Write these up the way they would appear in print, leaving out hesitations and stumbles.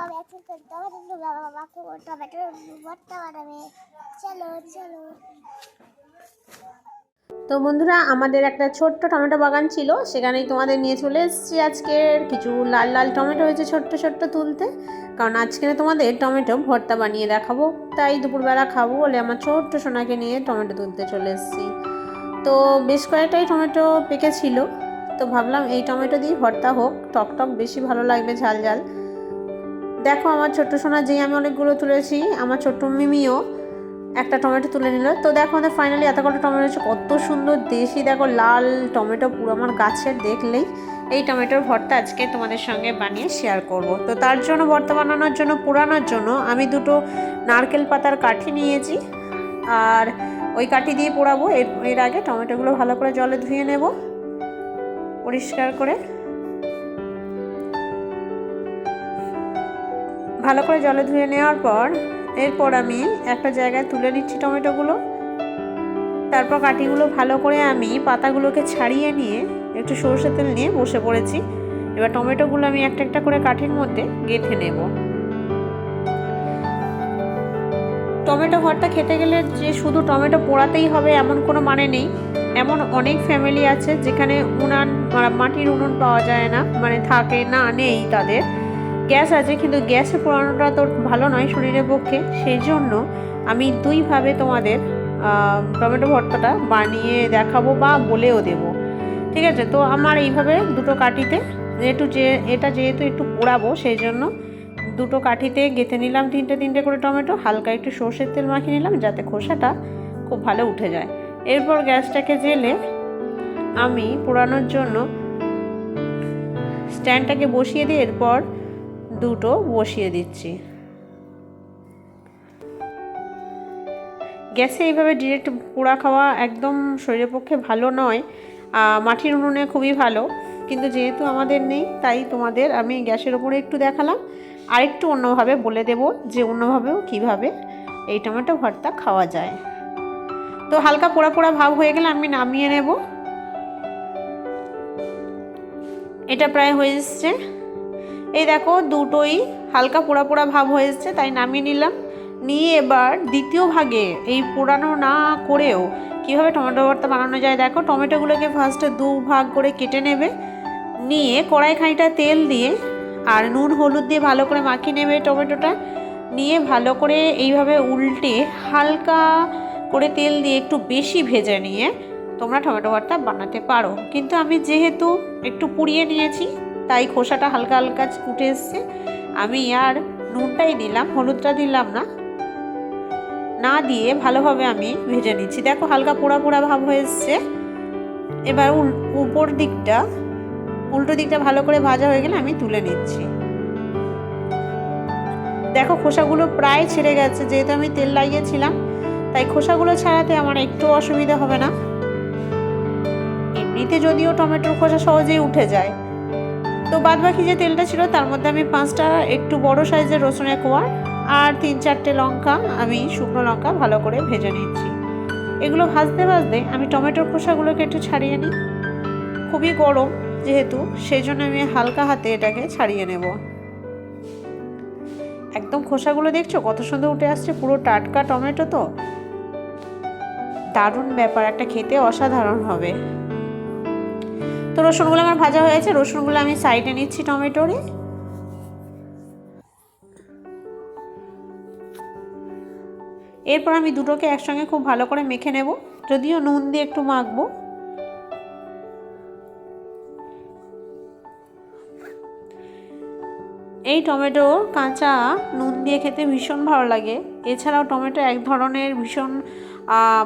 আমি এখন টমেটো বাবা টমেটো ভর্তা বানাবে। চলো চলো। তো বন্ধুরা, আমাদের একটা ছোট্ট টমেটো বাগান ছিল, সেখানেই তোমাদের নিয়ে চলে এসেছি। আজকের কিছু লাল লাল টমেটো হয়েছে ছোট্ট ছোট্ট তুলতে, কারণ আজকে তোমাদের টমেটো ভর্তা বানিয়ে দেখাবো। তাই দুপুরবেলা খাবো বলে আমার ছোট্ট সোনাকে নিয়ে টমেটো তুলতে চলে এসেছি। তো বেশ কয়েকটাই টমেটো পেকেছিল, তো ভাবলাম এই টমেটো দিয়ে ভর্তা হোক, টক টক বেশি ভালো লাগবে, ঝাল ঝাল। দেখো আমার ছোট্ট সোনা, যেই আমি অনেকগুলো তুলেছি, আমার ছোট্ট মিমিও একটা টমেটো তুলে নিল। তো দেখো আমাদের ফাইনালি এত কটা টমেটো হচ্ছে, কত সুন্দর দেশি দেখো লাল টমেটো, পুরো আমার গাছের। দেখলেই এই টমেটোর ভর্তা আজকে তোমাদের সঙ্গে বানিয়ে শেয়ার করব। তো তার জন্য ভর্তা বানানোর জন্য, পোড়ানোর জন্য আমি দুটো নারকেল পাতার কাঠি নিয়েছি, আর ওই কাঠি দিয়ে পোড়াবো। এর আগে টমেটোগুলো ভালো করে জলে ধুয়ে নেব পরিষ্কার করে। ভালো করে জলে ধুয়ে নেওয়ার পর এরপর আমি একটা জায়গায় তুলে নিচ্ছি টমেটোগুলো। তারপর কাঠিগুলো ভালো করে আমি পাতাগুলোকে ছাড়িয়ে নিয়ে একটু সরষের তেল নিয়ে বসে পড়েছি। এবার টমেটোগুলো আমি একটা একটা করে কাঠির মধ্যে গেঁথে নেব। টমেটো ভর্তা খেতে গেলে যে শুধু টমেটো পোড়াতেই হবে এমন কোনো মানে নেই। এমন অনেক ফ্যামিলি আছে যেখানে উনান, মাটির উনুন পাওয়া যায় না, মানে থাকে না, নেই তাদের। গ্যাস আছে, কিন্তু গ্যাসে পোড়ানোটা তো ভালো নয় শরীরের পক্ষে। সেই জন্য আমি দুইভাবে তোমাদের টমেটো ভর্তাটা বানিয়ে দেখাবো বা বলেও দেব, ঠিক আছে? তো আমার এইভাবে দুটো কাঠিতে এটা যেহেতু একটু পোড়াবো, সেই জন্য দুটো কাঠিতে গেঁথে নিলাম তিনটে তিনটে করে টমেটো। হালকা একটু সর্ষের তেল মাখিয়ে নিলাম যাতে খোসাটা খুব ভালো উঠে যায়। এরপর গ্যাসটাকে জেলে আমি পোড়ানোর জন্য স্ট্যান্ডটাকে বসিয়ে দিয়ে এরপর দুটো বসিয়ে দিচ্ছি। গ্যাসে এইভাবে ডিরেক্ট পোড়া খাওয়া একদম শরীরের পক্ষে ভালো নয়। মাটির উনুনে খুবই ভালো, কিন্তু যেহেতু আমাদের নেই তাই তোমাদের আমি গ্যাসের ওপরে একটু দেখালাম। আর একটু অন্যভাবে বলে দেব যে অন্যভাবেও কিভাবে এই টমেটো ভর্তা খাওয়া যায়। তো হালকা পোড়া পোড়া ভাব হয়ে গেলে আমি নামিয়ে নেব। এটা প্রায় হয়ে এসছে। এই দেখো দুটোই হালকা পোড়া পোড়া ভাব হয়ে এসছে, তাই নামিয়ে নিলাম। নিয়ে এবার দ্বিতীয় ভাগে এই পোড়ানো না করেও কীভাবে টমেটো ভর্তা বানানো যায় দেখো। টমেটোগুলোকে ফার্স্টে দু ভাগ করে কেটে নেবে, নিয়ে কড়াই খানিকটা তেল দিয়ে আর নুন হলুদ দিয়ে ভালো করে মাখিয়ে নেবে টমেটোটা। নিয়ে ভালো করে এইভাবে উল্টে হালকা করে তেল দিয়ে একটু বেশি ভেজে নিয়ে তোমরা টমেটো ভর্তা বানাতে পারো। কিন্তু আমি যেহেতু একটু পুড়িয়ে নিয়েছি তাই খোসাটা হালকা হালকা উঠে এসছে। আমি আর নুনটাই দিলাম, হলুদটা দিলাম না দিয়ে ভালোভাবে আমি ভেজে নিচ্ছি। দেখো হালকা পোড়া পোড়া ভাব হয়ে এসছে। এবার উল্টো দিকটা ভালো করে ভাজা হয়ে গেলে আমি তুলে নিচ্ছি। দেখো খোসাগুলো প্রায় ছেড়ে গেছে, যেহেতু আমি তেল লাগিয়েছিলাম তাই খোসাগুলো ছাড়াতে আমার একটু অসুবিধা হবে না। এমনিতে যদিও টমেটোর খোসা সহজেই উঠে যায়। তো বাদ বাকি যে তেলটা ছিল তার মধ্যে আমি 5টা একটু বড় সাইজের রসুনের কোয়া আর 3-4টে লঙ্কা, আমি শুকনো লঙ্কা ভালো করে ভেজে নিচ্ছি। এগুলো ভাজতে ভাজতে আমি টমেটোর খোসাগুলোকে একটু ছাড়িয়ে নিই। খুবই গরম যেহেতু, সেই জন্য আমি হালকা হাতে এটাকে ছাড়িয়ে নেব। একদম খোসাগুলো দেখছো কত সুন্দর উঠে আসছে, পুরো টাটকা টমেটো। তো দারুণ ব্যাপার, একটা খেতে অসাধারণ হবে। তো রসুনগুলো আমার ভাজা হয়েছে, রসুনগুলো আমি সাইডে নিচ্ছি টমেটোরে। এরপর আমি দুটোকে একসঙ্গে খুব ভালো করে মেখে নেব, যদিও নুন দিয়ে একটু মাখবো। এই টমেটো কাঁচা নুন দিয়ে খেতে ভীষণ ভালো লাগে। এছাড়াও টমেটো এক ধরনের ভীষণ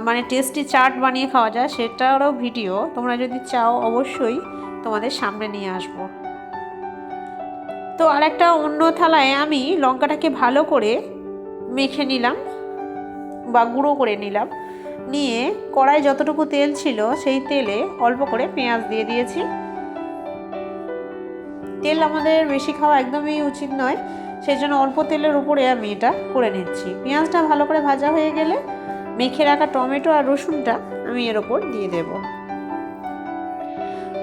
মানে টেস্টি চাট বানিয়ে খাওয়া যায়, সেটারও ভিডিও তোমরা যদি চাও অবশ্যই তোমাদের সামনে নিয়ে আসব। তো আর একটা অন্য থালায় আমি লঙ্কাটাকে ভালো করে মেখে নিলাম বা গুঁড়ো করে নিলাম। নিয়ে কড়াই যতটুকু তেল ছিল সেই তেলে অল্প করে পেঁয়াজ দিয়ে দিয়েছি। তেল আমাদের বেশি খাওয়া একদমই উচিত নয়, সেই জন্য অল্প তেলের উপরে আমি এটা করে নিচ্ছি। পেঁয়াজটা ভালো করে ভাজা হয়ে গেলে মেখে রাখা টমেটো আর রসুনটা আমি এর ওপর দিয়ে দেব।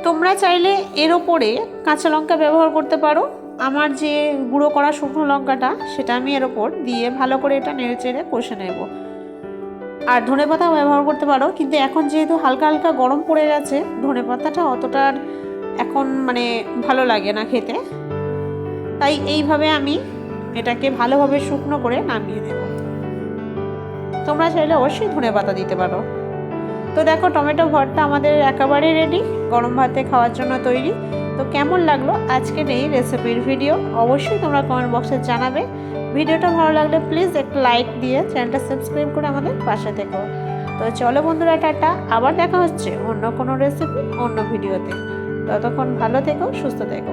তোমরা চাইলে এর ওপরে কাঁচা লঙ্কা ব্যবহার করতে পারো, আমার যে গুঁড়ো করা শুকনো লঙ্কাটা সেটা আমি এর ওপর দিয়ে ভালো করে এটা নেড়ে চেড়ে কষে নেব। আর ধনেপাতাও ব্যবহার করতে পারো, কিন্তু এখন যেহেতু হালকা হালকা গরম পড়ে গেছে ধনেপাতাটা অতটা এখন মানে ভালো লাগে না খেতে, তাই এইভাবে আমি এটাকে ভালোভাবে শুকনো করে নামিয়ে দেব। তোমরা চাইলে অবশ্যই ধনেপাতা দিতে পারো। তো দেখো টমেটো ভর্তা আমাদের একেবারে রেডি, গরম ভাতে খাওয়ার জন্য তৈরি। তো কেমন লাগলো আজকের এই রেসিপির ভিডিও অবশ্যই তোমরা কমেন্ট বক্সে জানাবে। ভিডিওটা ভালো লাগলে প্লিজ একটা লাইক দিয়ে চ্যানেলটা সাবস্ক্রাইব করে আমাদের পাশে থেকো। তো চলো বন্ধুরা, টাটা, আবার দেখা হচ্ছে অন্য কোনো রেসিপি অন্য ভিডিওতে। ততক্ষণ ভালো থেকো, সুস্থ থেকো।